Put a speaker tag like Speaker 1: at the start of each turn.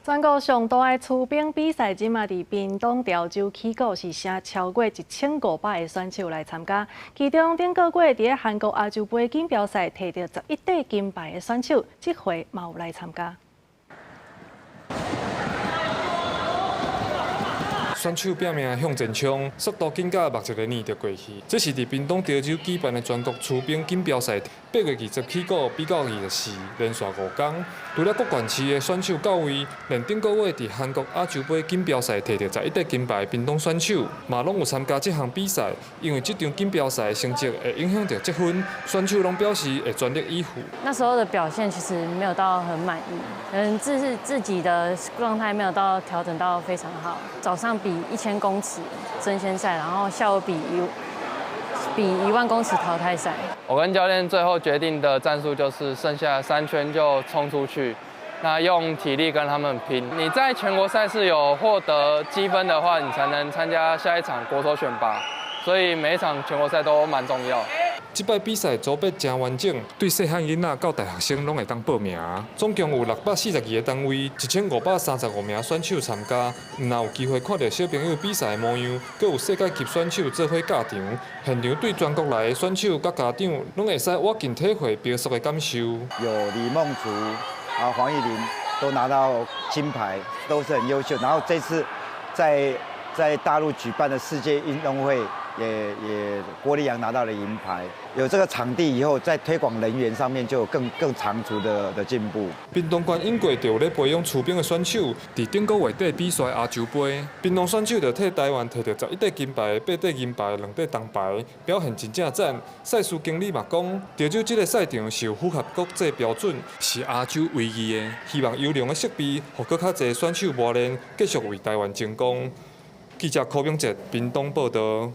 Speaker 1: 全国上大的出兵比赛，即马伫屏东潮州起鼓，是请超过1500个选手来参加。其中顶个月伫韩国亚洲杯锦标赛摕到11块金牌的选手，这回嘛有来参加。
Speaker 2: 选手拼命向前冲，速度紧甲目一个年就过去。这是伫屏东潮州举办的全国出兵锦标赛，8月20起鼓比到24，连续5天。除了各县市的选手到位，连顶个月伫韩国亚洲杯锦标赛摕到11块金牌的屏东选手，嘛拢有参加这项比赛。因为这场锦标赛成绩会影响到积分，选手拢表示会全力以赴。
Speaker 3: 那时候的表现其实没有到很满意，自己的状态没有到调整到非常好。早上比1000公尺争先赛，然后下午比1万公尺淘汰赛。
Speaker 4: 我跟教练最后决定的战术就是剩下3圈就冲出去，那用体力跟他们拼。你在全国赛事有获得积分的话，你才能参加下一场国手选拔，所以每一场全国赛都蛮重要。
Speaker 2: 这摆比赛组别真完整，对细汉囡仔到大学生拢会当报名。总共有642个单位，1535名选手参加。若有机会看到小朋友比赛的模样，阁有世界级选手做伙教场，现场对全国来的选手甲家长拢会使挖近体会标速的感受。
Speaker 5: 有李梦竹黄奕玲都拿到金牌，都是很优秀。然后这次在大陆举办的世界运动会。 也郭立阳拿到了银牌，有这个场地以后，在推广人员上面就有更长足的进步。
Speaker 2: 屏东县因过就咧培养出兵的选手，伫顶个月底比赛亚洲杯，屏东选手就替台湾摕到11块金牌、8块银牌、2块铜牌，表现真正赞。赛事经理嘛讲，潮州这个赛场是有符合国际标准，是亚洲唯一的，希望优良的设备，互更较侪选手磨练，继续为台湾争光。记者柯炳哲，屏东报道。